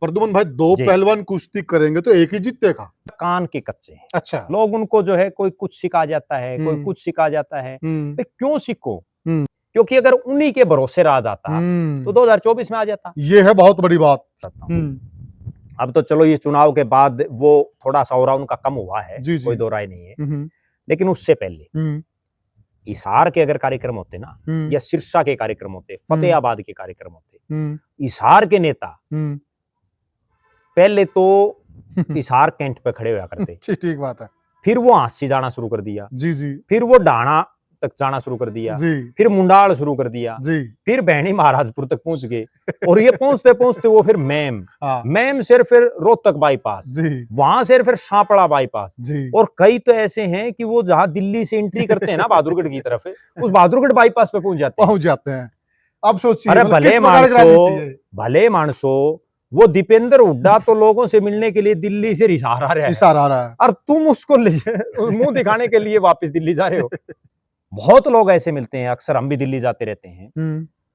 प्रद्युमन भाई, दो जी। पहलवान कुश्ती करेंगे तो एक ही जीतेगा। कान के कच्चे हैं। अच्छा। लोग उनको जो है कोई कुछ सिखा जाता है, कोई हम्म। कुछ सिखा जाता है। हम्म। भाई क्यों सीखो? हम्म। क्योंकि अगर उन्हीं के भरोसे राज आता तो 2024 में आ जाता। ये है बहुत बड़ी बात। अब तो चलो ये चुनाव के बाद वो थोड़ा सा और उनका कम हुआ है, जी, जी। कोई दो राय नहीं है। लेकिन उससे पहले हिसार के अगर कार्यक्रम होते ना, या सिरसा के कार्यक्रम होते, फतेहाबाद के कार्यक्रम होते, हिसार के नेता पहले तो हिसार कैंट पे खड़े हुआ करते, ठीक बात है। फिर वो हांसी जाना शुरू कर दिया, जी, जी। फिर वो डाणा तक जाना शुरू कर दिया, जी। फिर मुंडाल शुरू कर दिया, जी। फिर बहनी महाराजपुर तक पहुंच गए, और ये पहुंचते पहुंचते वो फिर मैम से फिर रोहतक बाईपास, जी। वहां से फिर शापड़ा बाईपास, जी। और कई तो ऐसे हैं कि वो जहां दिल्ली से एंट्री करते हैं ना बहादुरगढ़ की तरफ, उस बहादुरगढ़ बाईपास पे पहुंच जाते हैं। अब सोचिए, अरे मतलब किस प्रकार की राजनीति है। भले मानसो, वो दीपेंद्र हुड्डा तो लोगों से मिलने के लिए दिल्ली से हिसार आ रहा है, और तुम उसको मुंह दिखाने के लिए वापस दिल्ली जा रहे हो। बहुत लोग ऐसे मिलते हैं, अक्सर हम भी दिल्ली जाते रहते हैं,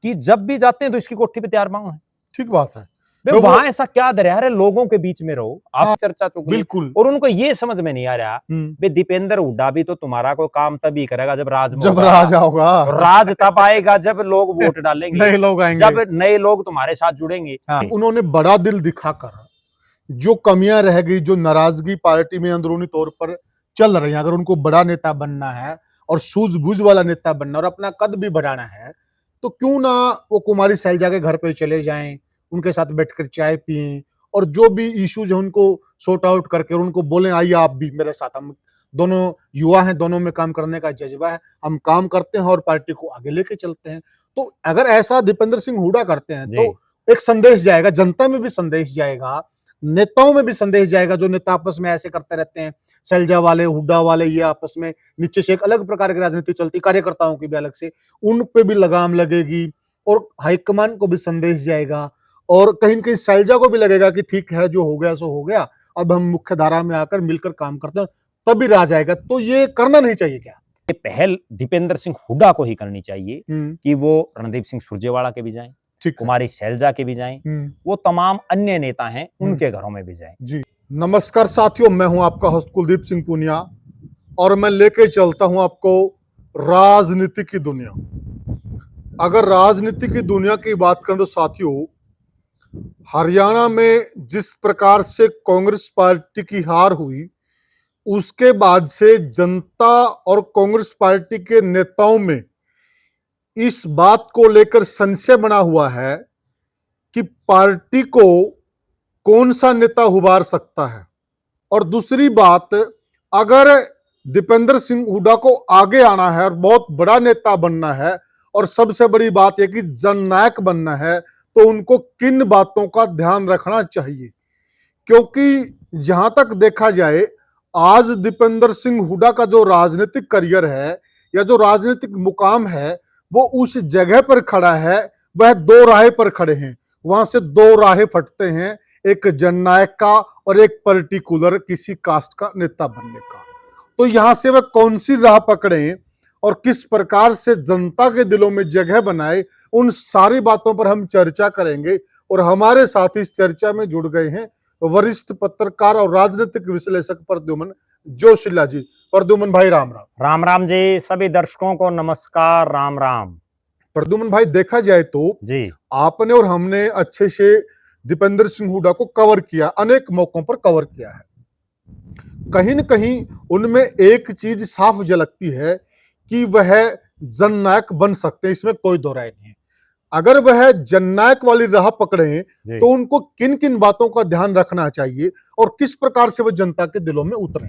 कि जब भी जाते हैं तो इसकी कोठी पे तैयार मांगो है। ठीक बात है। तो वहां ऐसा क्या दरिया है, लोगों के बीच में रहो, आप हाँ, चर्चा चुगली, बिल्कुल। और उनको ये समझ में नहीं आ रहा बे दीपेंद्र हुड्डा भी तो तुम्हारा कोई काम तभी करेगा जब राज होगा। राज तब आएगा जब लोग वोट डालेंगे, नए लोग आएंगे, जब नए लोग तुम्हारे साथ जुड़ेंगे। उन्होंने बड़ा दिल दिखाकर जो कमियां रह गई, जो नाराजगी पार्टी में अंदरूनी तौर पर चल रही है, अगर उनको बड़ा नेता बनना है और सूझबूझ वाला नेता बनना और अपना कद भी बढ़ाना है, तो क्यों ना वो कुमारी शैलजा के घर पे चले जाएं, उनके साथ बैठकर चाय पिएं, और जो भी इश्यूज है उनको सॉर्ट आउट करके उनको बोलें, आइए आप भी मेरे साथ, हम दोनों युवा हैं, दोनों में काम करने का जज्बा है, हम काम करते हैं और पार्टी को आगे लेके चलते हैं। तो अगर ऐसा दीपेंद्र सिंह हुड्डा करते हैं तो एक संदेश जाएगा, जनता में भी संदेश जाएगा, नेताओं में भी संदेश जाएगा। जो नेता आपस में ऐसे करते रहते हैं, शैलजा वाले, हुड्डा वाले, ये आपस में नीचे से एक अलग प्रकार की राजनीति चलती, कार्यकर्ताओं की भी अलग से, उन पे भी लगाम लगेगी, और हाईकमान को भी संदेश जाएगा, और कहीं न कहीं शैलजा को भी लगेगा कि ठीक है, जो हो गया सो हो गया, अब हम मुख्य धारा में आकर मिलकर काम करते हैं, तभी राज आएगा। तो ये करना नहीं चाहिए क्या? ये पहल दीपेंद्र सिंह हुड्डा को ही करनी चाहिए कि वो रणदीप सिंह सुरजेवाला के भी जाएं, कुमारी शैलजा के भी जाएं, वो तमाम अन्य नेता हैं उनके घरों में भी जाएं। जी नमस्कार साथियों, मैं हूं आपका होस्ट कुलदीप सिंह पुनिया, और मैं लेके चलता हूं आपको राजनीति की दुनिया। अगर राजनीति की दुनिया की बात करें तो साथियों, हरियाणा में जिस प्रकार से कांग्रेस पार्टी की हार हुई, उसके बाद से जनता और कांग्रेस पार्टी के नेताओं में इस बात को लेकर संशय बना हुआ है कि पार्टी को कौन सा नेता उभार सकता है। और दूसरी बात, अगर दीपेंद्र सिंह हुड्डा को आगे आना है और बहुत बड़ा नेता बनना है, और सबसे बड़ी बात यह कि जननायक बनना है, तो उनको किन बातों का ध्यान रखना चाहिए। क्योंकि जहां तक देखा जाए, आज दीपेंद्र सिंह हुड्डा का जो राजनीतिक करियर है या जो राजनीतिक मुकाम है, वो उस जगह पर खड़ा है, वह दो राह पर खड़े हैं, वहां से दो राहें फटते हैं, एक जननायक का और एक पर्टिकुलर किसी कास्ट का नेता बनने का। तो यहां से वह कौन सी राह पकड़े और किस प्रकार से जनता के दिलों में जगह बनाए, उन सारी बातों पर हम चर्चा करेंगे। और हमारे साथ इस चर्चा में जुड़ गए हैं वरिष्ठ पत्रकार और राजनीतिक विश्लेषक प्रद्युमन जोशीला जी। प्रद्युमन भाई राम राम। राम राम जी, सभी दर्शकों को नमस्कार, राम राम। प्रद्युमन भाई, देखा जाए तो जी, आपने और हमने अच्छे से दीपेंद्र सिंह हुड्डा को कवर किया, अनेक मौकों पर कवर किया है। कहीं न कहीं उनमें एक चीज साफ झलकती है कि वह जननायक बन सकते हैं, इसमें कोई दो राय नहीं है। अगर वह जननायक वाली राह पकड़े तो उनको किन किन बातों का ध्यान रखना चाहिए और किस प्रकार से वह जनता के दिलों में उतरे।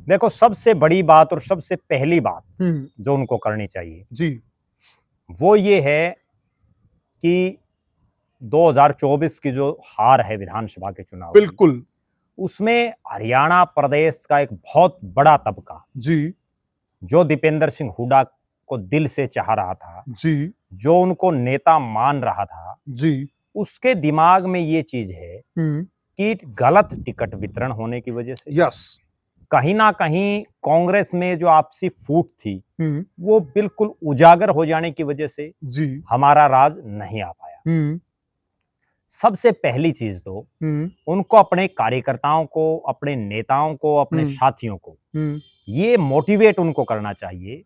देखो, सबसे बड़ी बात और सबसे पहली बात जो उनको करनी चाहिए जी, वो ये है कि 2024 की जो हार है विधानसभा के चुनाव, बिल्कुल, उसमें हरियाणा प्रदेश का एक बहुत बड़ा तबका जी, जो दीपेंद्र सिंह हुड्डा को दिल से चाह रहा था, जी, जो उनको नेता मान रहा था, जी, उसके दिमाग में ये चीज है कि गलत टिकट वितरण होने की वजह से, यस, कहीं ना कहीं कांग्रेस में जो आपसी फूट थी वो बिल्कुल उजागर हो जाने की वजह से जी, हमारा राज नहीं आ पाया। सबसे पहली चीज तो उनको अपने कार्यकर्ताओं को, अपने नेताओं को, अपने साथियों को ये मोटिवेट उनको करना चाहिए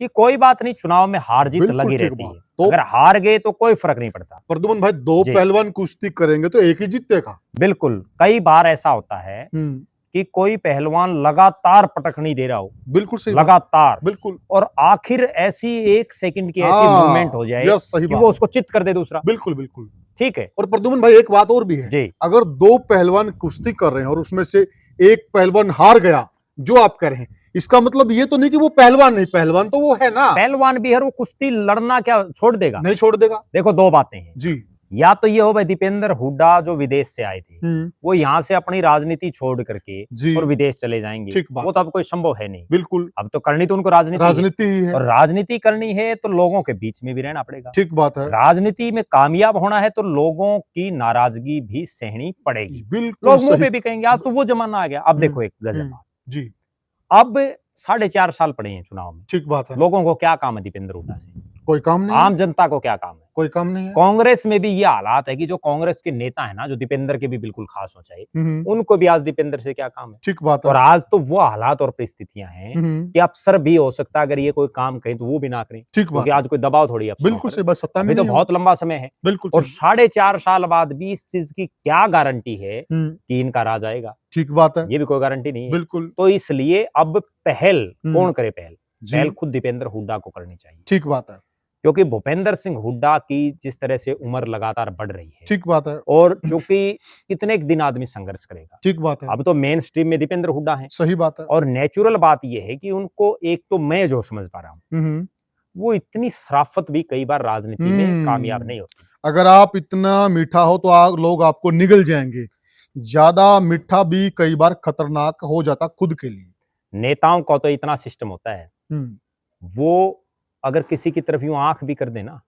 कि कोई बात नहीं, चुनाव में हार जीत बिल्कुल लगी ठीक रहती बात। है, तो अगर हार गए तो कोई फर्क नहीं पड़ता। प्रद्युमन भाई, दो जी। पहलवान कुश्ती करेंगे तो एक ही जीतेगा। बिल्कुल, कई बार ऐसा होता है कि कोई पहलवान लगातार पटक नहीं दे रहा हो, बिल्कुल सही बात। लगातार, बिल्कुल। और आखिर ऐसी 1 सेकंड की ऐसी मूवमेंट हो जाए यस, सही कि बात वो है। उसको चित कर दे दूसरा। बिल्कुल बिल्कुल। ठीक है। और प्रद्युमन भाई, एक बात और भी है, जी। अगर दो पहलवान कुश्ती कर रहे हैं और उसमें से एक पहलवान हार गया, जो आप कह रहे हैं, इसका मतलब ये तो नहीं कि वो पहलवान नहीं, पहलवान तो वो है ना। पहलवान भी है, वो कुश्ती लड़ना क्या छोड़ देगा? नहीं छोड़ देगा। देखो, दो बातें हैं जी। या तो ये हो भाई, दीपेंद्र हुड्डा जो विदेश से आए थे वो यहाँ से अपनी राजनीति छोड़ करके जी। और विदेश चले जाएंगे, ठीक बात वो तो अब कोई संभव है नहीं। बिल्कुल। अब तो करनी तो उनको राजनीति ही है। और राजनीति करनी है तो लोगों के बीच में भी रहना पड़ेगा। ठीक बात है। राजनीति में कामयाब होना है तो लोगों की नाराजगी भी सहनी पड़ेगी। बिल्कुल लोग मुंह सही। पे भी कहेंगे, आज तो वो जमाना आ गया। अब देखो एक गजब बात, जी। अब 4.5 साल पड़े हैं चुनाव में। ठीक बात है। लोगों को क्या काम है दीपेंद्र हुड्डा से? कोई काम नहीं। आम जनता को क्या काम है? कोई काम नहीं है। कांग्रेस में भी ये हालात है कि जो कांग्रेस के नेता है ना, जो दीपेंद्र के भी बिल्कुल खास हो चाहे, उनको भी आज दीपेंद्र से क्या काम है? ठीक बात है। और आज तो वो हालात और परिस्थितियां हैं कि अफसर भी हो सकता है अगर ये कोई काम कहें तो वो भी ना करें, क्योंकि आज कोई दबाव थोड़ी है। बिल्कुल सही बात, सत्ता में तो बहुत लंबा समय है। बिल्कुल। और 4.5 साल बाद भी इस चीज की क्या गारंटी है कि इनका राज आएगा? ठीक बात है। ये भी कोई गारंटी नहीं है। बिल्कुल। तो इसलिए अब पहल कौन करे? पहल खुद दीपेंद्र हुड्डा को करनी चाहिए। ठीक बात है। क्योंकि भूपेंद्र सिंह हुड्डा की जिस तरह से उम्र लगातार बढ़ रही है, ठीक बात है, और चूंकि कितने दिन आदमी संघर्ष करेगा। ठीक बात है। अब तो मेन स्ट्रीम में दीपेंद्र हुड्डा है। सही बात है। और नेचुरल बात यह है कि उनको, एक तो मैं जो समझ पा रहा हूँ, वो इतनी शराफत भी कई बार राजनीति में कामयाब नहीं होती। अगर आप इतना मीठा हो तो लोग आपको निगल जाएंगे। ज्यादा मीठा भी कई बार खतरनाक हो जाता खुद के लिए। नेताओं का तो इतना सिस्टम होता है, वो अगर किसी की तरफ यूं आंख भी कर देना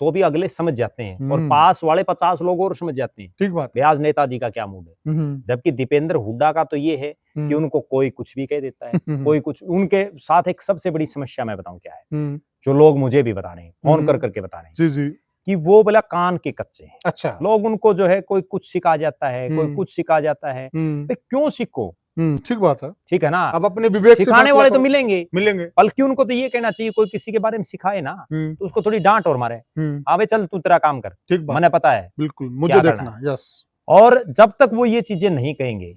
तो भी अगले समझ जाते हैं, और पास वाले 50 लोग और समझ जाते हैं। ठीक बात। ब्याज नेताजी का क्या मूड है। जबकि दीपेंद्र हुड्डा का तो ये है कि उनको कोई कुछ भी कह देता है, कोई कुछ। उनके साथ एक सबसे बड़ी समस्या मैं बताऊं क्या है, जो लोग मुझे भी बता रहे हैं, फोन कर करके बता रहे हैं, जी जी, कि वो बोला कान के कच्चे हैं। अच्छा। लोग उनको जो है, कोई कुछ सिखा जाता है, कोई कुछ सिखा जाता है, क्यों सीखो? ठीक बात है। ठीक है ना, अब अपने विवेक से सिखाने वाले तो मिलेंगे। बल्कि उनको तो ये कहना चाहिए, कोई किसी के बारे में सिखाए ना तो उसको थोड़ी डांट और मारे, अबे चल तू तेरा काम कर, ठीक बात, मैंने पता है, बिल्कुल मुझे देखना। यस। और जब तक वो ये चीजें नहीं कहेंगे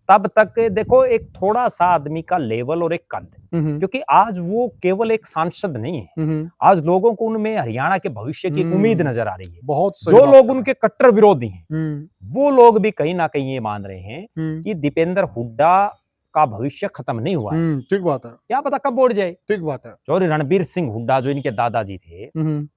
तब तक देखो एक थोड़ा सा आदमी का लेवल और एक कद, क्योंकि आज वो केवल एक सांसद नहीं है, आज लोगों को उनमें हरियाणा के भविष्य की उम्मीद नजर आ रही है। बहुत जो लोग उनके कट्टर विरोधी हैं, वो लोग भी कहीं ना कहीं ये मान रहे हैं कि दीपेंद्र हुड्डा का भविष्य खत्म नहीं हुआ है। ठीक बात है। क्या पता कब उड़ जाए। ठीक बात है। जो रणबीर सिंह हुड्डा, जो इनके दादाजी थे,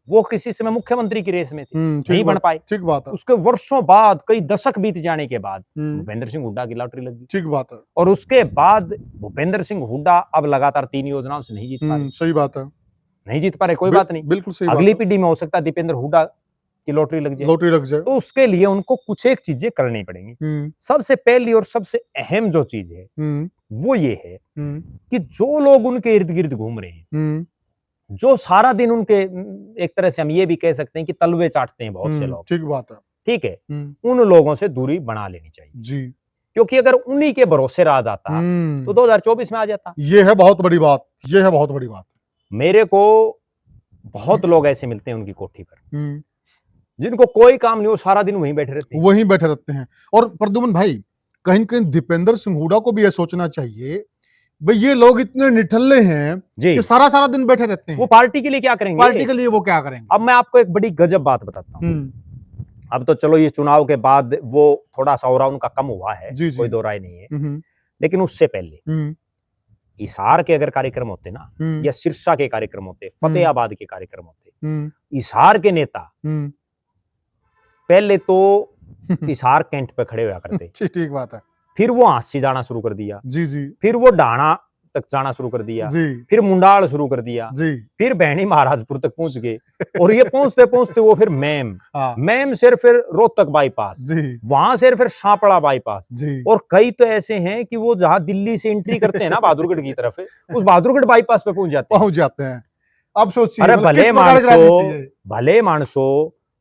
वो किसी समय मुख्यमंत्री की रेस में थे, नहीं बन पाए। ठीक बात है। उसके वर्षों बाद, कई दशक बीत जाने के बाद भूपेंद्र सिंह हुड्डा की लॉटरी लगी। ठीक बात है। और उसके बाद भूपेंद्र सिंह हुड्डा अब लगातार 3 योजनाओं से नहीं जीत पा रहे। सही बात है। नहीं जीत पा रहे, कोई बात नहीं, बिल्कुल सही। अगली पीढ़ी में हो सकता है दीपेंद्र हुड्डा की लॉटरी लग जाए। तो उसके लिए उनको कुछ एक चीजें करनी पड़ेंगी। सबसे पहली और सबसे अहम जो चीज है वो ये है कि जो लोग उनके इर्द गिर्द घूम रहे हैं, जो सारा दिन उनके, एक तरह से हम ये भी कह सकते हैं कि तलवे चाटते हैं बहुत से लोग। ठीक बात है। ठीक है, उन लोगों से दूरी बना लेनी चाहिए जी, क्योंकि अगर उन्हीं के भरोसे राज आता तो 2024 में आ जाता। ये है बहुत बड़ी बात, ये है बहुत बड़ी बात। मेरे को बहुत लोग ऐसे मिलते हैं उनकी कोठी पर, जिनको कोई काम नहीं हो, सारा दिन वहीं बैठे रहते हैं। और प्रद्युमन भाई, कहीं कहीं दीपेंद्र सिंह हुड्डा को भी यह सोचना चाहिए, भाई ये लोग इतने निठल्ले हैं कि सारा दिन बैठे रहते हैं, वो पार्टी के लिए क्या करेंगे? पार्टी के लिए वो क्या करेंगे? अब मैं आपको एक बड़ी गजब बात बताता हूँ। अब तो चलो ये चुनाव के बाद वो थोड़ा सा और उनका कम हुआ है, कोई दो राय नहीं है, लेकिन उससे पहले हिसार के अगर कार्यक्रम होते ना, या सिरसा के कार्यक्रम होते, फतेहाबाद के कार्यक्रम होते, हिसार के नेता पहले तो हिसार कैंट पे खड़े हुआ करते। ठीक बात है। फिर वो हांसी जाना शुरू कर दिया, जी जी, फिर वो डाणा तक जाना शुरू कर दिया, जी, फिर मुंडाल शुरू कर दिया, जी, फिर बहनी महाराजपुर तक पहुंच गए, और ये पहुंचते पहुंचते वो फिर मैम से फिर रोहतक बाईपास, वहां से फिर शापड़ा बाईपास, और कई तो ऐसे हैं कि वो जहां दिल्ली से एंट्री करते हैं ना बहादुरगढ़ की तरफ, उस बहादुरगढ़ बाईपास पे पहुंच जाते हैं। अब सोचिए, अरे भले मानसो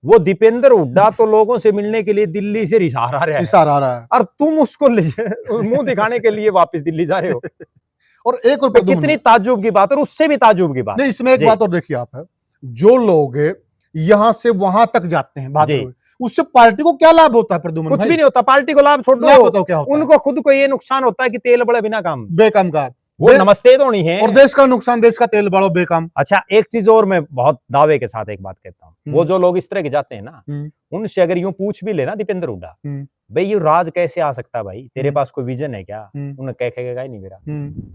वो दीपेंद्र हुड्डा तो लोगों से मिलने के लिए दिल्ली से रिसार आ रहा है, और तुम उसको मुंह दिखाने के लिए वापस दिल्ली जा रहे हो। और एक और कितनी ताज्जुब की बात, और उससे भी ताज्जुब की बात। नहीं, इसमें एक बात और देखिए आप, है जो लोग यहाँ से वहां तक जाते हैं भागते हुए, उससे पार्टी को क्या लाभ होता है प्रद्युमन भाई? कुछ भी नहीं होता, पार्टी को लाभ छोड़ दो, क्या होता उनको खुद को ये नुकसान होता है कि तेल बड़े बिना काम बेकाम का, वो नमस्ते धोनी है, और देश का नुकसान, देश का तेल बढ़ो बेकाम। अच्छा, एक चीज और मैं बहुत दावे के साथ एक बात कहता हूँ, वो जो लोग इस तरह के जाते हैं ना, उनसे अगर यूं पूछ भी लेना दीपेंद्र हुड्डा, भाई ये राज कैसे आ सकता है भाई, तेरे पास कोई विजन है क्या? उन्हें कहेगा ही नहीं मेरा,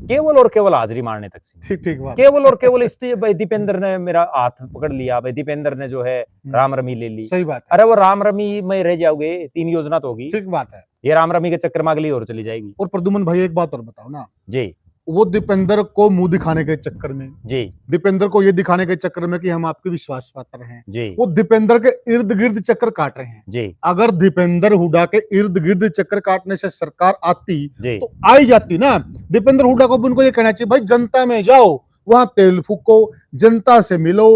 केवल और केवल हाजिरी मारने तक से, ठीक बात, केवल और केवल इसलिए भाई दीपेंद्र ने मेरा हाथ पकड़ लिया, भाई दीपेंद्र ने जो है राम रमी ले ली। सही बात है। अरे वो राम रमी में रह जाओगे, 3 योजना तो होगी। ठीक बात है। ये राम रमी के चक्कर में अगली और चली जाएगी। और प्रद्युमन भाई एक बात और बताओ ना जी, वो दीपेंद्र को मुंह दिखाने के चक्कर में, जी, दीपेंद्र को ये दिखाने के चक्कर में कि हम आपके विश्वास पात्र हैं, जी, वो दीपेंद्र के इर्द गिर्द चक्कर काट रहे हैं। जी, अगर दीपेंद्र हुड्डा के इर्द गिर्द चक्कर काटने से सरकार आती जी, तो आई जाती ना। दीपेंद्र हुड्डा को उनको ये कहना चाहिए, भाई जनता में जाओ, वहां तेल फूको, जनता से मिलो,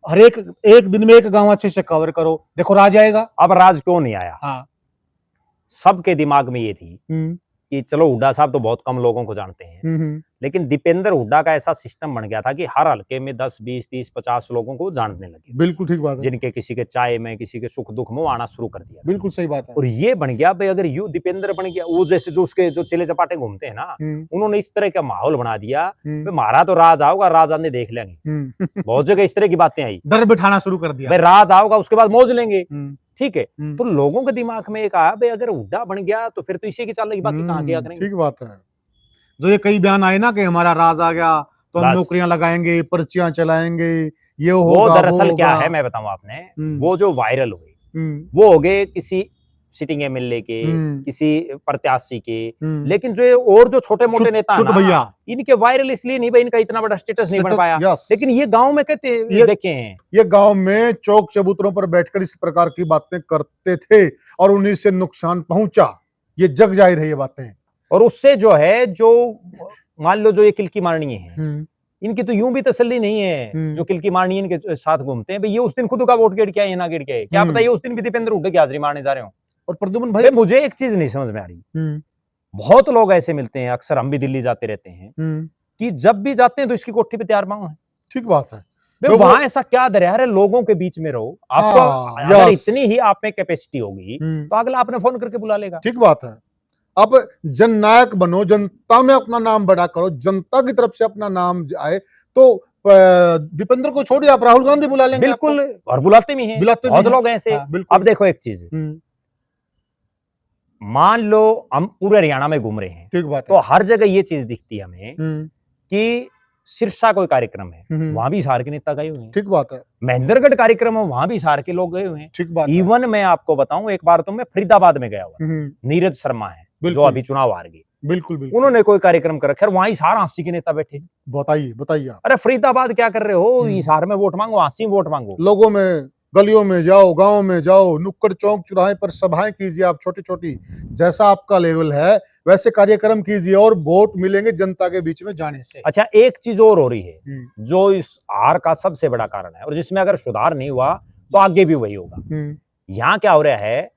हर एक दिन में एक गांव अच्छे से कवर करो, देखो राज आएगा। अब राज क्यों नहीं आया? हाँ, सबके दिमाग में ये थी कि चलो हुड्डा साहब तो बहुत कम लोगों को जानते हैं, लेकिन दीपेंद्र हुड्डा का ऐसा सिस्टम बन गया था कि हर हल्के में 10, 20, 30, 50 लोगों को जानने लगे। बिल्कुल ठीक बात है। जिनके किसी के चाय में, किसी के सुख दुख में आना शुरू कर दिया। बिल्कुल सही बात है। और ये बन गया भाई, अगर यू दीपेंद्र बन गया, वो जैसे जो उसके जो चेले चपाटे घूमते हैं ना, उन्होंने इस तरह का माहौल बना दिया, हमारा तो राज आओगा, राज आने देख लेंगे। बहुत जगह इस तरह की बातें आई, डर बिठाना शुरू कर दिया, भाई राज आओगा उसके बाद मौज लेंगे। ठीक है, तो लोगों के दिमाग में एक आया, भाई अगर हुड्डा बन गया तो फिर तो इसी की चलने की बाकी कहां किया करेंगे। ठीक बात है। जो ये कई बयान आए ना कि हमारा राज आ गया तो हम नौकरियां लगाएंगे, पर्चियां चलाएंगे, ये होगा, वो दरअसल क्या है मैं बताऊं आपने, वो जो वायरल हुए वो हो गए किसी सिटिंग एमएलए के, किसी प्रत्याशी के, लेकिन जो और जो छोटे मोटे नेता हैं ना, इनके वायरल इसलिए नहीं भाई, इनका इतना बड़ा स्टेटस नहीं बन पाया, लेकिन ये गांव में कहते ये देखे हैं, ये गांव में चौक चबूतरों पर बैठकर इस प्रकार की बातें करते थे और उन्हीं से नुकसान पहुंचा, ये जग जाहिर है ये बातें। और उससे जो है, जो मान लो जो ये किलकी मारनी है, इनकी तो यूं भी तसल्ली नहीं है, जो किलकी मारनी इनके साथ घूमते हैं, भाई ये उस दिन खुद का वोट गिर गया, ये ना गिर गया, क्या पता ये उस दिन भी दीपेंद्र हुड्डा की हाजिरी मारने जा रहे हो। और प्रद्युमन भाई मुझे एक चीज नहीं समझ में आ रही, बहुत लोग ऐसे मिलते हैं, अक्सर हम भी दिल्ली जाते रहते हैं, कि जब भी जाते हैं तो इसकी कोठी पे तैयार मांग है। ठीक बात है, वहां ऐसा क्या दरिया है, लोगों के बीच में रहो, आपको अगर इतनी ही आप में कैपेसिटी होगी तो अगला आपने फोन करके बुला लेगा। ठीक बात है, आप जननायक बनो, जनता में अपना नाम बड़ा करो, जनता की तरफ से अपना नाम आए, तो दीपेंद्र को छोड़िए, आप राहुल गांधी बुला लेंगे। बिल्कुल, और बुलाते भी हैं, बहुत लोग ऐसे। अब देखो एक चीज, मान लो हम पूरे हरियाणा में घूम रहे हैं, ठीक बात है, तो हर जगह ये चीज दिखती है हमें कि सिरसा कोई कार्यक्रम है, वहां भी हिसार के नेता गए हुए हैं। ठीक बात है, महेंद्रगढ़ कार्यक्रम है, वहां भी हिसार के लोग गए हुए हैं। ठीक बात है। इवन मैं आपको बताऊं, एक बार तो मैं फरीदाबाद में गया हुआ, नीरज शर्मा है जो अभी चुनाव हार गए, बिल्कुल बिल्कुल, उन्होंने कोई कार्यक्रम कर रखा है, वहां हिसार आंसी के नेता बैठे। बताइए बताइए, अरे फरीदाबाद क्या कर रहे हो, हिसार में वोट मांगो, आंसी में वोट मांगो। लोगों में, गलियों में जाओ, गांव में जाओ, नुक्कड़ चौक चौराहे पर सभाएं कीजिए, आप छोटी छोटी, जैसा आपका लेवल है वैसे कार्यक्रम कीजिए, और वोट मिलेंगे जनता के बीच में जाने से। अच्छा, एक चीज और हो रही है जो इस हार का सबसे बड़ा कारण है, और जिसमें अगर सुधार नहीं हुआ तो आगे भी वही होगा। यहाँ क्या हो रहा है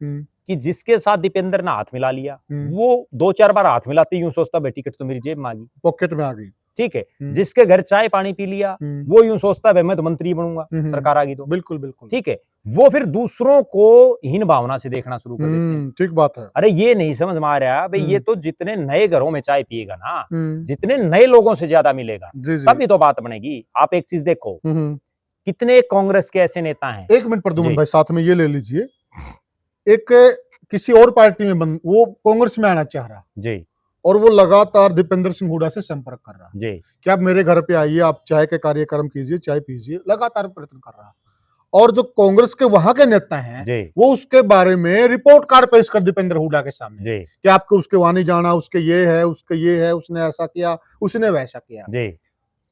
कि जिसके साथ दीपेंद्र ने हाथ मिला लिया, वो 2-4 बार हाथ मिलाते यूं सोचता भाई टिकट तो मेरी जेब में आ गई, पॉकेट में आ गई। ठीक है, जिसके घर चाय पानी पी लिया, वो यूं सोचता है मैं तो मंत्री बनूंगा, सरकार आ गई तो। बिल्कुल बिल्कुल, ठीक है, वो फिर दूसरों को हीन भावना से देखना शुरू कर देते हैं। ठीक बात है। अरे ये नहीं समझ में आ रहा भाई, ये तो जितने नए घरों में चाय पिएगा ना, जितने नए लोगों से ज्यादा मिलेगा, तभी तो बात बनेगी। आप एक चीज देखो, कितने कांग्रेस के ऐसे नेता हैं। एक मिनट प्रद्युमन भाई, साथ में ये ले लीजिए, एक किसी और पार्टी में वो कांग्रेस में आना चाह रहा जी, और वो लगातार दीपेंद्र सिंह हुड्डा से संपर्क कर रहा जी, कि आप मेरे घर पे आइए, आप चाय के कार्यक्रम कीजिए, चाय पीजिए, लगातार प्रयत्न कर रहा। और जो कांग्रेस के वहां के नेता हैं वो उसके बारे में रिपोर्ट कार्ड पेश कर दीपेंद्र हुड्डा के सामने कि आपको उसके वहां नहीं जाना, उसके ये है, उसके ये है, उसने ऐसा किया, उसने वैसा किया जी।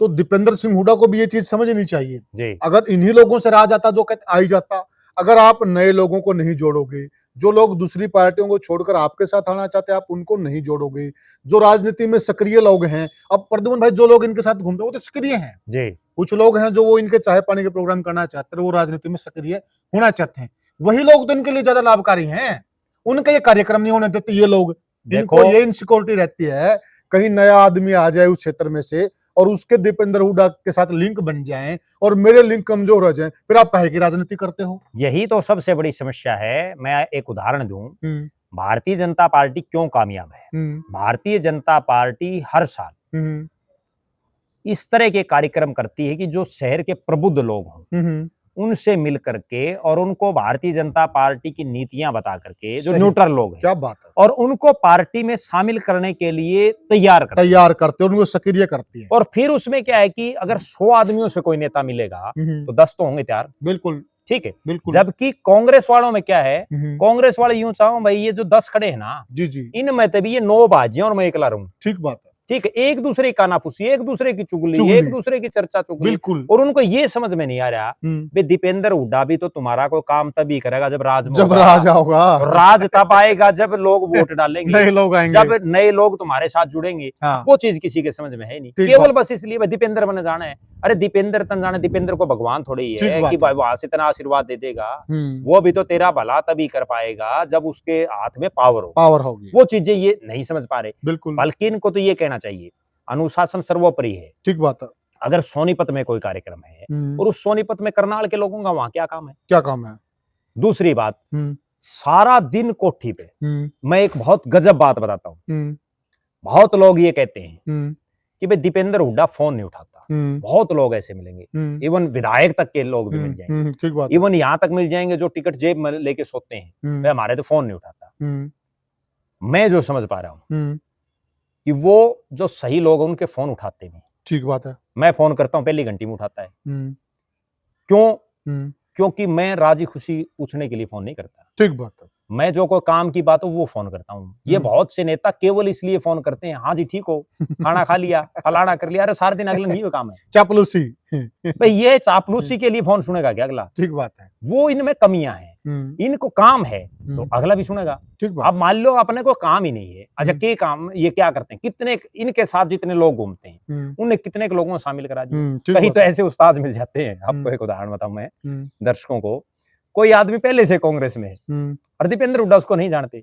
तो दीपेंद्र सिंह हुड्डा को भी ये चीज समझनी चाहिए जी। अगर इन्हीं लोगों से राज आता जो कहते आई जाता, अगर आप नए लोगों को नहीं जोड़ोगे, जो लोग दूसरी पार्टियों को छोड़कर आपके साथ आना चाहते हैं आप उनको नहीं जोड़ोगे, जो राजनीति में सक्रिय लोग हैं, अब प्रद्युमन भाई जो लोग इनके साथ घूमते हैं वो तो सक्रिय हैं जी, कुछ लोग हैं जो वो इनके चाय पानी के प्रोग्राम करना चाहते हैं, वो राजनीति में सक्रिय होना चाहते हैं, वही लोग तो इनके लिए ज्यादा लाभकारी हैं। उनका ये कार्यक्रम नहीं होने देते ये लोग। इनको देखो ये इनसिक्योरिटी रहती है, कहीं नया आदमी आ जाए उस क्षेत्र में से और उसके दीपेंद्र हुड्डा के साथ लिंक बन जाएं और मेरे लिंक कमजोर हो जाएं, फिर आप काहे की राजनीति करते हो? यही तो सबसे बड़ी समस्या है। मैं एक उदाहरण दूं, भारतीय जनता पार्टी क्यों कामयाब है। भारतीय जनता पार्टी हर साल इस तरह के कार्यक्रम करती है कि जो शहर के प्रबुद्ध लोग हों उनसे मिल करके और उनको भारतीय जनता पार्टी की नीतियां बता करके, जो न्यूट्रल लोग हैं, क्या बात है, और उनको पार्टी में शामिल करने के लिए तैयार करते हैं, उनको सक्रिय करती है। और फिर उसमें क्या है कि अगर 100 आदमियों से कोई नेता मिलेगा तो 10 तो होंगे तैयार। बिल्कुल ठीक है, बिल्कुल। जबकि कांग्रेस वालों में क्या है, कांग्रेस वाले यूं चाहो भाई ये जो 10 खड़े हैं ना, जी जी, इनमें तभी ये 9 बाजियां और मैं अकेला रहूं। ठीक बात है। ठीक है, एक दूसरे की कानाफूसी, एक दूसरे की चुगली, एक दूसरे की चर्चा चुगली, बिल्कुल। और उनको ये समझ में नहीं आ रहा बे दीपेंद्र हुड्डा भी तो तुम्हारा कोई काम तभी करेगा जब राज होगा। राज तब आएगा जब लोग वोट डालेंगे, नए लोग आएंगे, जब नए लोग तुम्हारे साथ जुड़ेंगे। हाँ। वो चीज किसी के समझ में है नहीं, केवल बस इसलिए भाई दीपेंद्र बने जाना है। अरे दीपेंद्र तन जाने, दीपेंद्र को भगवान थोड़ी है कि भाई वहां से इतना आशीर्वाद दे देगा। वो भी तो तेरा भला तभी कर पाएगा जब उसके हाथ में पावर होगी। वो चीजें ये नहीं समझ पा रहे। बिल्कुल। बल्कि इनको तो ये कहना चाहिए अनुशासन सर्वोपरि है। ठीक बात है। अगर सोनीपत में कोई कार्यक्रम है और उस सोनीपत में करनाल के लोगों का वहां क्या काम है? क्या काम है? दूसरी बात, सारा दिन कोठी पे, मैं एक बहुत गजब बात बताता हूँ। बहुत लोग ये कहते हैं कि भाई दीपेंद्र हुड्डा फोन नहीं उठाता। बहुत लोग ऐसे मिलेंगे, इवन विधायक तक के लोग भी मिल जाएंगे, ठीक बात। इवन यहाँ तक मिल जाएंगे जो टिकट जेब में लेके सोते हैं, भाई हमारे तो फोन नहीं उठाता। मैं जो समझ पा रहा हूँ कि वो जो सही लोग हैं उनके फोन उठाते नहीं। ठीक बात है। मैं फोन करता हूँ पहली घंटी में उठाता है। क्यों? क्योंकि मैं राजी खुशी पूछने के लिए फोन नहीं करता। ठीक बात है। मैं जो कोई काम की बात हो वो फोन करता हूँ। ये बहुत से नेता केवल इसलिए फोन करते हैं, हाँ जी ठीक हो, खाना खा लिया, फलाना कर लिया। अरे सारे दिन अगले नहीं वो काम है, चापलूसी। भाई ये चापलूसी के लिए फोन सुनेगा क्या अगला? ठीक बात है। वो इनमें कमियां हैं, इनको काम है तो अगला भी सुनेगा। अब मान लो अपने को काम ही नहीं है, अच्छा के काम ये क्या करते हैं, कितने इनके साथ जितने लोग घूमते हैं उन्हें कितने लोगों को शामिल करा दिया। कहीं तो ऐसे उस्ताद मिल जाते हैं। आपको एक उदाहरण बताऊं मैं दर्शकों को, कोई आदमी पहले से कांग्रेस में है और दीपेंद्र हुड्डा उसको नहीं जानते,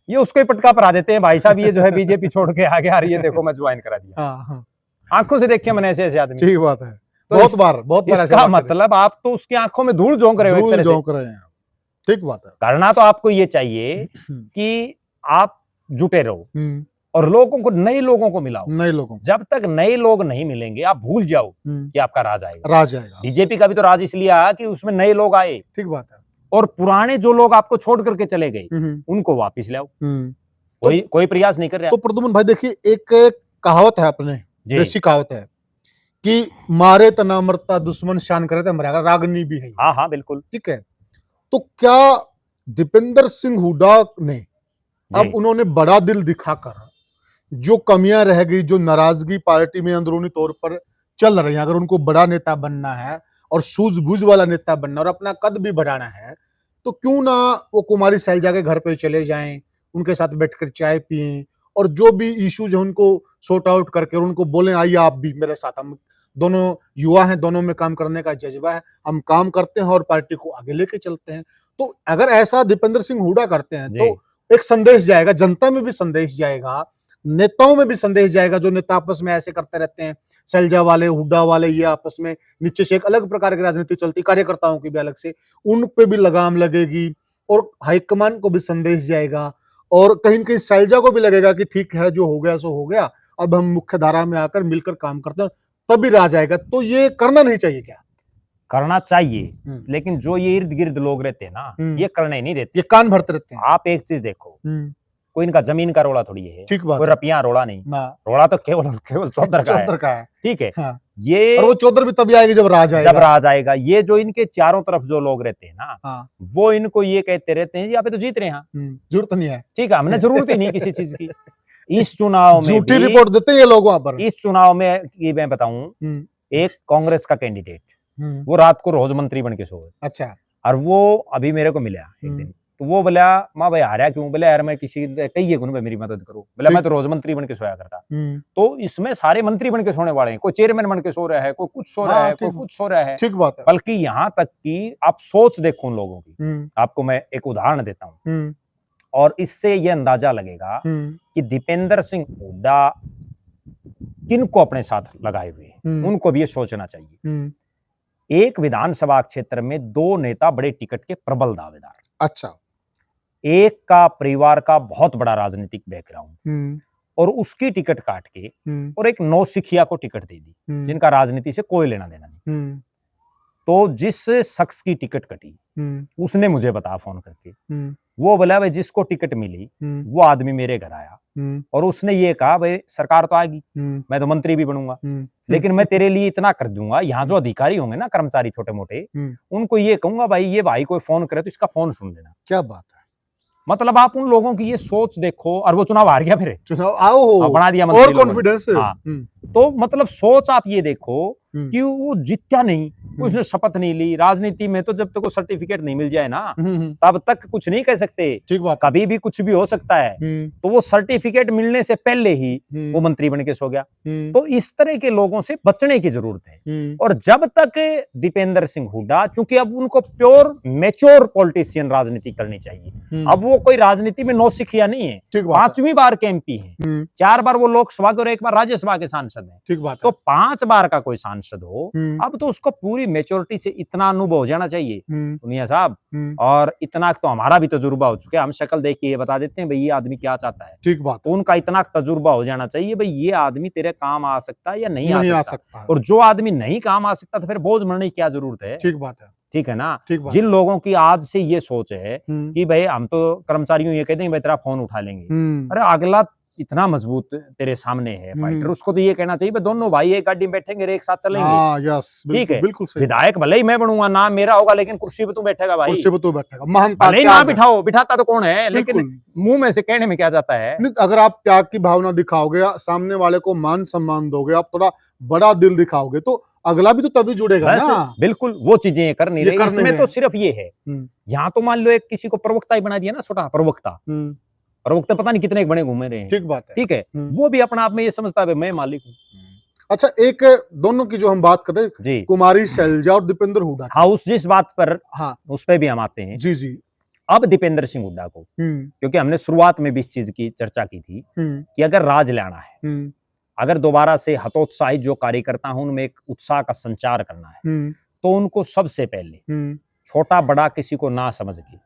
ये उसको ही पटका परा देते हैं, भाई साहब ये जो है बीजेपी छोड़ के आगे आ रही है, देखो मैं ज्वाइन करा दिया। आंखों से देखे मैंने ऐसे आदमी। ठीक बात है। तो बहुत बार इसका मतलब आप तो उसकी आंखों में धूल झोंक रहे हो। ठीक बात है। करना तो आपको ये चाहिए कि आप जुटे रहो और लोगों को, नए लोगों को मिलाओ। नए लोगों, जब तक नए लोग नहीं मिलेंगे आप भूल जाओ कि आपका राज आएगा। राज आएगा। बीजेपी का भी तो राज इसलिए आया कि उसमें नए लोग आए। ठीक बात है। और पुराने जो लोग आपको छोड़ करके चले गए उनको वापस लाओ। कोई प्रयास नहीं कर रहा। तो प्रद्युम्न भाई देखिए, एक कहावत है अपने देसी कहावत है कि मारे तना मरता, दुश्मन शान करे तो मरेगा, रागनी भी है। हाँ हाँ बिल्कुल। ठीक है, तो क्या दीपेंद्र सिंह हुड्डा ने अब उन्होंने बड़ा दिल दिखाकर जो कमियां रह गई, जो नाराजगी पार्टी में अंदरूनी तौर पर चल रही है, अगर उनको बड़ा नेता बनना है और सूझबूझ वाला नेता बनना और अपना कद भी बढ़ाना है, तो क्यों ना वो कुमारी शैलजा के घर पे चले जाएं, उनके साथ बैठकर चाय पिएं और जो भी इश्यूज है उनको सॉर्ट आउट करके और उनको बोलें आइए आप भी मेरे साथ, हम दोनों युवा हैं, दोनों में काम करने का जज्बा है, हम काम करते हैं और पार्टी को आगे लेके चलते हैं। तो अगर ऐसा दीपेंद्र सिंह हुड्डा करते हैं तो एक संदेश जाएगा, जनता में भी संदेश जाएगा, नेताओं में भी संदेश जाएगा। जो नेता आपस में ऐसे करते रहते हैं, शैलजा वाले, हुड्डा वाले, ये आपस में नीचे से एक अलग प्रकार की राजनीति चलती, कार्यकर्ताओं की भी अलग से, उन पे भी लगाम लगेगी और हाईकमान को भी संदेश जाएगा और कहीं न कहीं शैलजा को भी लगेगा कि ठीक है, जो हो गया सो हो गया, अब हम मुख्य धारा में आकर मिलकर काम करते हैं, तभी राज आएगा। तो ये करना नहीं चाहिए क्या? करना चाहिए, लेकिन जो ये इर्द गिर्द लोग रहते हैं ना, ये करने नहीं देते, ये कान भरते रहते हैं। आप एक चीज देखो, कोई इनका जमीन का रोड़ा थोड़ी है, ठीक बात, कोई रुपया रोड़ा नहीं, रोड़ा तो केवल चौधर का है। ठीक है, हाँ। ये और वो चौधर भी तभी आएगी जब राज आएगा। जब राज आएगा। ये जो इनके चारों तरफ जो लोग रहते हैं ना, हाँ। वो इनको ये कहते रहते हैं यहाँ पे तो जीत रहे हैं, जरूरत नहीं है। ठीक है, हमने जरूरत ही नहीं किसी चीज की। इस चुनाव में झूठी रिपोर्ट देते हैं ये लोग वहां पर। इस चुनाव में मैं बताऊं, एक कांग्रेस का कैंडिडेट वो रात को रोज मंत्री बन के सो गए। अच्छा। और वो अभी मेरे को मिला एक दिन, तो वो बोला माँ भाई हारा क्यों? बोले यार मैं किसी कही गुण में मेरी मदद करो। बोला मैं तो रोज मंत्री बन के सोया करता। तो इसमें सारे मंत्री बन के सोने वाले हैं, कोई चेयरमैन बन के सो रहा है, कोई कुछ सो रहा है, कोई कुछ सो रहा है। ठीक बात है। बल्कि यहाँ तक कि आप सोच देखो उन लोगों की। आपको मैं एक उदाहरण देता हूँ और इससे ये अंदाजा लगेगा कि दीपेंद्र सिंह हुड्डा किनको अपने साथ लगाए हुए हैं, उनको भी ये सोचना चाहिए। एक विधानसभा क्षेत्र में 2 नेता बड़े टिकट के प्रबल दावेदार। अच्छा। एक का परिवार का बहुत बड़ा राजनीतिक बैकग्राउंड और उसकी टिकट काट के और एक नौसिखिया को टिकट दे दी जिनका राजनीति से कोई लेना देना नहीं। तो जिस शख्स की टिकट कटी उसने मुझे बताया फोन करके, वो बोला भाई जिसको टिकट मिली वो आदमी मेरे घर आया और उसने ये कहा भाई सरकार तो आएगी, मैं तो मंत्री भी बनूंगा, लेकिन मैं तेरे लिए इतना कर दूंगा। यहाँ जो अधिकारी होंगे ना, कर्मचारी छोटे मोटे, उनको ये कहूंगा भाई ये भाई कोई फोन करे तो इसका फोन सुन लेना। क्या बात है। मतलब आप उन लोगों की ये सोच देखो। और वो चुनाव हार गया, फिर चुनाव आओ बना दिया और कॉन्फिडेंस। हाँ। तो मतलब सोच आप ये देखो कि वो जीता नहीं, उसने शपथ नहीं ली। राजनीति में तो जब तक वो सर्टिफिकेट नहीं मिल जाए ना तब तक कुछ नहीं कह सकते। ठीक बात। कभी भी कुछ भी हो सकता है। तो वो सर्टिफिकेट मिलने से पहले ही वो मंत्री बन के सो गया। तो इस तरह के लोगों से बचने की जरूरत है। और जब तक दीपेंद्र सिंह हुड्डा, चूंकि अब उनको प्योर मैच्योर पॉलिटिशियन राजनीति करनी चाहिए। अब वो कोई राजनीति में नौसिखिया नहीं है। 5वीं बार के एमपी है, 4 बार वो लोकसभा के और 1 बार राज्यसभा के सांसद है। ठीक बात। तो 5 बार का कोई सांसद हो, अब तो उसको पूरी मैच्योरिटी से इतना अनुभव हो जाना चाहिए दुनिया साहब। और इतना तो हमारा भी तजुर्बा हो चुका है, हम शक्ल देख के ये बता देते हैं भाई ये आदमी क्या चाहता है। ठीक बात। तो उनका इतना तजुर्बा हो जाना चाहिए भाई ये आदमी तेरे काम आ सकता है या नहीं आ सकता। और जो आदमी नहीं काम आ सकता तो फिर बोझ मरने की क्या जरूरत है। ठीक बात है। ठीक है ना। जिन लोगों की आज से ये सोच है कि भाई हम तो कर्मचारियों ये कहते हैं भाई तेरा फोन उठा लेंगे, अरे अगला इतना मजबूत तेरे सामने है फाइटर, उसको तो ये कहना चाहिए दोनों भाई एक गाड़ी में बैठेंगे एक साथ चलेंगे। यस, ठीक है, बिल्कुल सही। विधायक भले ही मैं बनूंगा, नाम मेरा होगा, लेकिन कुर्सी पे तू बैठेगा भाई। कुर्सी पे तू बैठेगा। महानता भले ही ना बिठाओ, बिठाता तो कौन है, लेकिन मुंह में से कहने में क्या जाता है। अगर आप त्याग की भावना दिखाओगे, सामने वाले को मान सम्मान दोगे, आप थोड़ा बड़ा दिल दिखाओगे तो अगला भी तो तभी जुड़ेगा ना। बिल्कुल वो चीजें कर नहीं रहे। इसमें तो सिर्फ ये है, यहाँ तो मान लो एक किसी को प्रवक्ता ही बना दिया ना, छोटा प्रवक्ता, प्रवक्ता पता नहीं कितने बड़े घूमे रहे हैं। ठीक बात है। ठीक है, वो भी अपना आप में ये समझता है मैं मालिक हूँ। अच्छा, एक दोनों की जो हम बात करते हैं, कुमारी शैलजा और दीपेंद्र हुड्डा। हाँ, जिस बात पर उस पर भी हम आते हैं। जी। अब दीपेंद्र सिंह हुड्डा को, क्योंकि हमने शुरुआत में भी इस चीज की चर्चा की थी कि अगर राज लाना है, अगर दोबारा से हतोत्साहित जो कार्यकर्ता हैं उनमें एक उत्साह का संचार करना है, तो उनको सबसे पहले छोटा बड़ा किसी को ना समझ के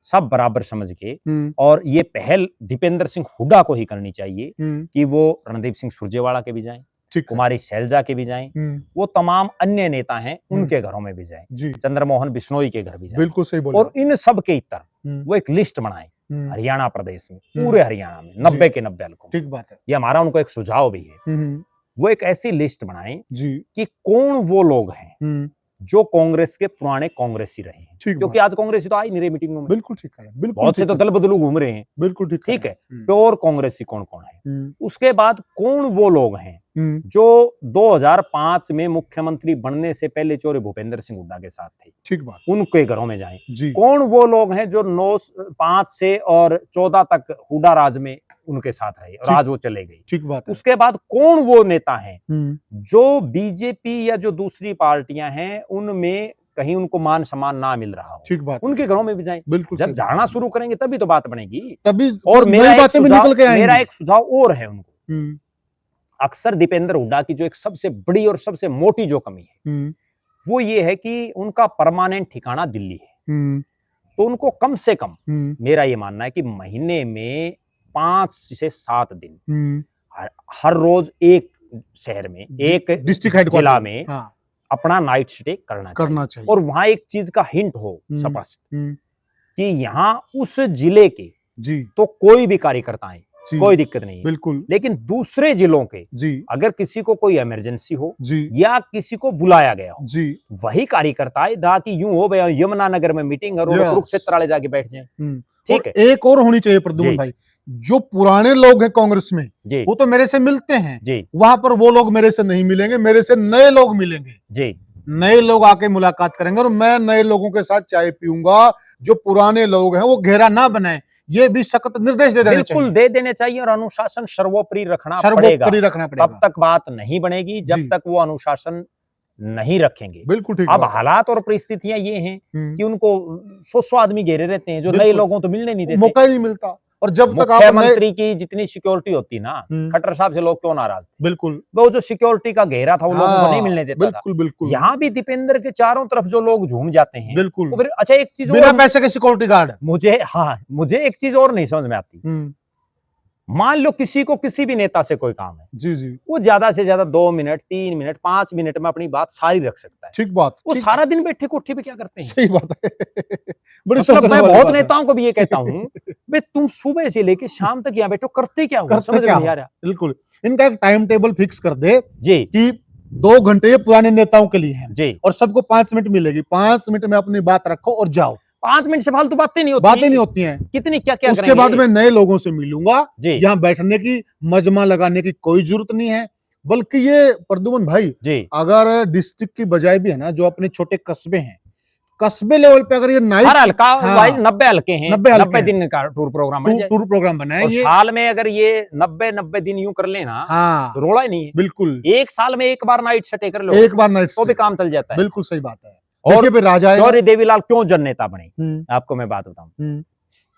सब बराबर समझ के, और ये पहल दीपेंद्र सिंह हुड्डा को ही करनी चाहिए कि वो रणदीप सिंह सुरजेवाला के भी जाएं, कुमारी शैलजा के भी जाएं, वो तमाम अन्य नेता हैं उनके घरों में भी जाएं, चंद्रमोहन बिश्नोई के घर भी जाएं। बिल्कुल सही बोला। और इन सब के इतर वो एक लिस्ट बनाएं हरियाणा प्रदेश में, पूरे हरियाणा में 90 के 90 हलकों। ठीक बात है। ये हमारा उनको एक सुझाव भी है। वो एक ऐसी लिस्ट बनाएं कि कौन वो लोग हैं जो कांग्रेस के पुराने कांग्रेसी रहे हैं, क्योंकि आज कांग्रेसी तो आ ही नहीं रहे मीटिंगों में। बिल्कुल ठीक है। बिल्कुल बहुत से तो दल बदलू घूम रहे हैं। बिल्कुल ठीक है। प्योर कांग्रेसी कौन कौन है, उसके बाद कौन वो लोग हैं जो 2005 में मुख्यमंत्री बनने से पहले चौरे भूपेंद्र सिंह हुड्डा के साथ थे। ठीक बात। उनके घरों में जाएं। कौन वो लोग हैं जो 5 से और 14 तक हुड्डा राज में उनके साथ रहे और आज वो चले गए। ठीक बात है। उसके बाद कौन वो नेता हैं जो बीजेपी या जो दूसरी पार्टियां हैं उनमें कहीं उनको मान सम्मान ना मिल रहा हो, ठीक बात, उनके घरों में भी जाएं। बिल्कुल। जब जाना शुरू करेंगे तभी तो बात बनेगी, तभी। और मेरा एक सुझाव और है उनको, अक्सर दीपेंद्र हुड्डा की जो एक सबसे बड़ी और सबसे मोटी जो कमी है वो ये है कि उनका परमानेंट ठिकाना दिल्ली है। तो उनको कम से कम, मेरा ये मानना है कि महीने में 5 से 7 दिन हर रोज एक शहर में, एक डिस्ट्रिक्ट जिला में अपना नाइट स्टे करना चाहिए। और वहां एक चीज का हिंट हो स्पष्ट कि यहाँ उस जिले के तो कोई भी कार्यकर्ता आए, कोई दिक्कत नहीं है, बिल्कुल। लेकिन दूसरे जिलों के अगर किसी को कोई इमरजेंसी हो या किसी को बुलाया गया हो, वही कार्यकर्ता आए, ना कि यूं हो भाई यमुनानगर में मीटिंग और कुरुक्षेत्र वाले जाके बैठ जाए। ठीक है। एक और होनी चाहिए प्रद्युमन भाई, जो पुराने लोग हैं कांग्रेस में वो तो मेरे से मिलते हैं, वहां पर वो लोग मेरे से नहीं मिलेंगे, मेरे से नए लोग मिलेंगे। नए लोग आके मुलाकात करेंगे और मैं नए लोगों के साथ चाय पीऊंगा। जो पुराने लोग हैं वो घेरा ना बनाए, ये भी सख्त निर्देश दे देने बिल्कुल चाहिए। दे देने चाहिए और अनुशासन सर्वोपरि रखना सर्वोपरि पड़ेगा। रखना पड़ेगा। तब तक बात नहीं बनेगी जब जी। तक वो अनुशासन नहीं रखेंगे। बिल्कुल ठीक अब बात है। हालात और परिस्थितियां ये हैं हम्म, कि उनको 100 आदमी घेरे रहते हैं, जो नए बिल्कुल। लोगों तो मिलने नहीं देते। मौका ही नहीं मिलता। और जब तक आप नए मुख्यमंत्री की जितनी सिक्योरिटी होती ना, खट्टर साहब से लोग क्यों नाराज थे? बिल्कुल वो जो सिक्योरिटी का घेरा था वो लोगों को नहीं हाँ, मिलने देता था। बिल्कुल बिल्कुल यहाँ भी दीपेंद्र के चारों तरफ जो लोग झूम जाते हैं, बिल्कुल वो फिर अच्छा एक चीज बिना और पैसे के सिक्योरिटी गार्ड। मुझे एक चीज और नहीं समझ में आती। मान लो किसी को किसी भी नेता से कोई काम है, जी जी वो ज्यादा से ज्यादा 2 मिनट 3 मिनट 5 मिनट में अपनी बात सारी रख सकता है। ठीक बात। वो ठीक सारा दिन बैठे कोठी पे क्या करते हैं? सही बात है। बड़ी मतलब सोचने मैं वाली बहुत बात है। नेताओं को भी ये कहता हूँ, बे तुम सुबह से लेके शाम तक यहाँ बैठो, करते क्या हो? करते समझ में क्या नहीं आ हो? रहा। बिल्कुल इनका एक टाइम टेबल फिक्स कर दे जी कि 2 घंटे ये पुराने नेताओं के लिए हैं जी, और सबको 5 मिनट मिलेगी। 5 मिनट में अपनी बात रखो और जाओ। 5 मिनट से फालतू बातें नहीं होती। बातें नहीं होती हैं। कितनी क्या क्या उसके बाद करेंगे? मैं नए लोगों से मिलूंगा। जी यहाँ बैठने की मजमा लगाने की कोई जरूरत नहीं है। बल्कि ये प्रद्युमन भाई, जी अगर डिस्ट्रिक्ट की बजाय भी है ना, जो अपने छोटे कस्बे हैं, कस्बे लेवल पे अगर ये नाइट हर हल्का हाँ, वाइज 90 हल्के हैं, 90 हल्के 90 हैं। दिन का टूर प्रोग्राम बन जाए। टूर प्रोग्राम और बनाएंगे। साल में अगर ये 90 दिन यूं कर लेना हाँ तो रोड़ा ही नहीं है। बिल्कुल एक साल में एक बार नाइट स्टे कर लो, एक बार नाइट तो भी काम चल जाता है। बिल्कुल सही बात है। और देखिए फिर राजा आएगा। चौधरी देवीलाल क्यों जननेता बने, हम्म, आपको मैं बात बताऊं। हम्म,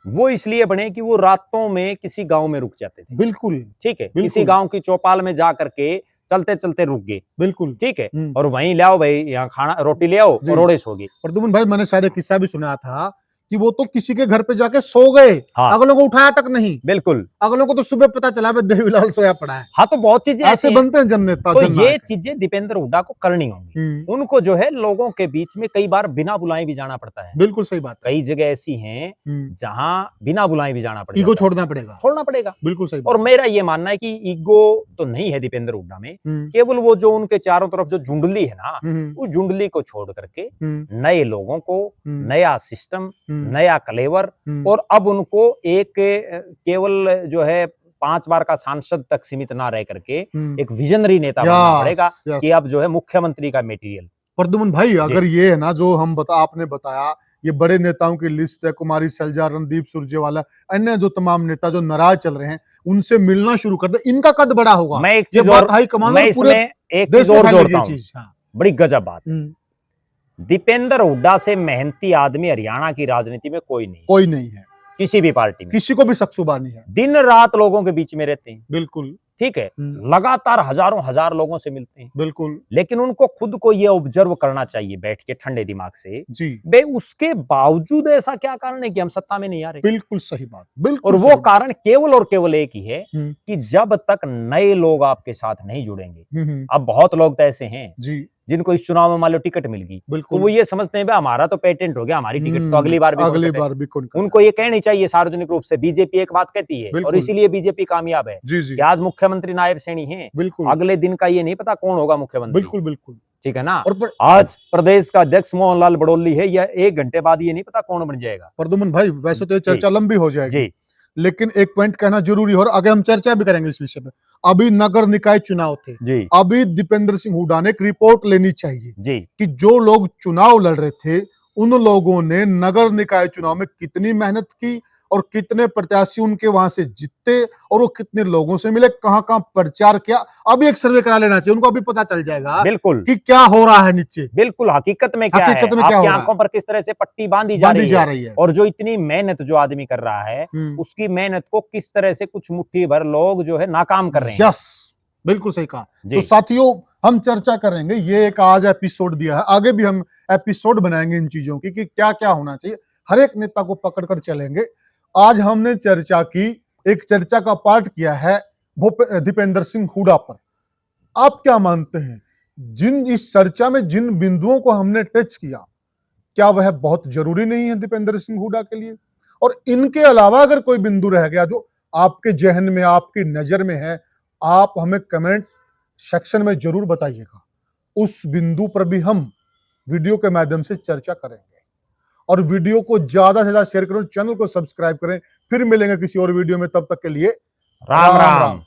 वो इसलिए बने कि वो रातों में किसी गांव में रुक जाते थे। बिल्कुल ठीक है, बिल्कुल। किसी गांव की चौपाल में जा करके चलते चलते रुक गए। बिल्कुल ठीक है, हम्म। और वहीं ले आओ भाई, यहाँ खाना रोटी ले आओ जी। और ओड़े सो गए। प्रद्युमन भाई, मैंने शायद एक किस्सा भी सुना था कि वो तो किसी के घर पे जाके सो गए, हाँ अगलों को उठाया तक नहीं। बिल्कुल। अगलों को तो सुबह पता चला भाई देवीलाल सोया पड़ा है। हाँ तो बहुत चीजें ऐसी ऐसे हैं। बनते हैं जननेता तो ये जननायक। चीजें दीपेंद्र हुड्डा को करनी होंगी। उनको जो है लोगों के बीच में कई बार बिना बुलाए भी जाना पड़ता है। बिल्कुल सही बात है। कई जगह ऐसी हैं जहां बिना बुलाए भी जाना पड़ेगा, ईगो छोड़ना पड़ेगा। छोड़ना पड़ेगा। बिल्कुल सही और बात। मेरा ये मानना है कि ईगो तो नहीं है दीपेंद्र हुड्डा में, केवल वो जो उनके चारों तरफ जो जुंडली है ना, उस जुंडली को छोड़ करके नए लोगों को, नया सिस्टम, नया कलेवर, और अब उनको एक केवल जो है 5 बार का सांसद तक सीमित ना रह करके एक विजनरी नेता बनना पड़ेगा कि अब जो है मुख्यमंत्री का मटेरियल। प्रद्युमन भाई, अगर ये है ना जो आपने बताया, ये बड़े नेताओं की लिस्ट है, कुमारी सैलजा, रणदीप सुरजेवाला, अन्य जो तमाम नेता जो नाराज चल रहे हैं, उनसे मिलना शुरू कर दे, इनका कद बड़ा होगा। मैं एक चीज और, मैं इसमें एक चीज और जोड़ता हूं, बड़ी गजब बात। दीपेंद्र हुड्डा से मेहनती आदमी हरियाणा की राजनीति में कोई नहीं है, किसी भी पार्टी में, किसी को भी शख्सुबा नहीं है। दिन रात लोगों के बीच में रहते हैं। बिल्कुल ठीक है, लगातार हजारों हजार लोगों से मिलते हैं। बिल्कुल। लेकिन उनको खुद को ये ऑब्जर्व करना चाहिए बैठ के ठंडे दिमाग से, जी बे उसके बावजूद ऐसा क्या कारण है कि हम सत्ता में नहीं आ रहे। बिल्कुल सही बात। बिल्कुल। और वो कारण केवल और केवल एक ही है कि जब तक नए लोग आपके साथ नहीं जुड़ेंगे। अब बहुत लोग तो ऐसे हैं जी जिनको इस चुनाव में मान लो टिकट मिल गई, तो वो ये समझते हैं हमारा तो पेटेंट हो गया, हमारी टिकट तो अगली बार भी कौन। उनको ये कहनी चाहिए सार्वजनिक रूप से, बीजेपी एक बात कहती है और इसीलिए बीजेपी कामयाब है कि आज मुख्यमंत्री नायब सैनी है, अगले दिन का ये नहीं पता कौन होगा मुख्यमंत्री। बिल्कुल बिल्कुल ठीक है ना। आज प्रदेश का अध्यक्ष मोहनलाल बड़ोली है, या 1 घंटे बाद ये नहीं पता कौन बन जाएगा। प्रद्युमन भाई, वैसे तो ये चर्चा लंबी हो जाएगी, लेकिन एक पॉइंट कहना जरूरी है और आगे हम चर्चा भी करेंगे इस विषय पे। अभी नगर निकाय चुनाव थे जी, अभी दीपेंद्र सिंह हुड्डा ने एक रिपोर्ट लेनी चाहिए जी कि जो लोग चुनाव लड़ रहे थे उन लोगों ने नगर निकाय चुनाव में कितनी मेहनत की और कितने प्रत्याशी उनके वहां से जीते और वो कितने लोगों से मिले, कहां प्रचार किया। अभी एक सर्वे करा लेना चाहिए, उनको अभी पता चल जाएगा बिल्कुल कि क्या हो रहा है नीचे, बिल्कुल हकीकत में क्या है, आपकी आंखों पर किस तरह से पट्टी बांधी जा रही है, और जो इतनी मेहनत जो आदमी कर रहा है उसकी मेहनत को किस तरह से कुछ मुट्ठी भर लोग जो है नाकाम कर रहे हैं। यस, बिल्कुल सही कहा। तो साथियों, हम चर्चा करेंगे, ये एक आज एपिसोड दिया है, आगे भी हम एपिसोड बनाएंगे इन चीजों की कि क्या क्या होना चाहिए, हर एक नेता को पकड़ कर चलेंगे। आज हमने चर्चा की, एक चर्चा का पार्ट किया है दीपेंद्र सिंह हुड्डा पर। आप क्या मानते हैं, इस चर्चा में जिन बिंदुओं को हमने टच किया, क्या वह बहुत जरूरी नहीं है दीपेंद्र सिंह हुड्डा के लिए? और इनके अलावा अगर कोई बिंदु रह गया जो आपके जहन में, आपकी नजर में है, आप हमें कमेंट सेक्शन में जरूर बताइएगा। उस बिंदु पर भी हम वीडियो के माध्यम से चर्चा करेंगे। और वीडियो को ज्यादा से ज्यादा शेयर करें, चैनल को सब्सक्राइब करें। फिर मिलेंगे किसी और वीडियो में, तब तक के लिए राम राम।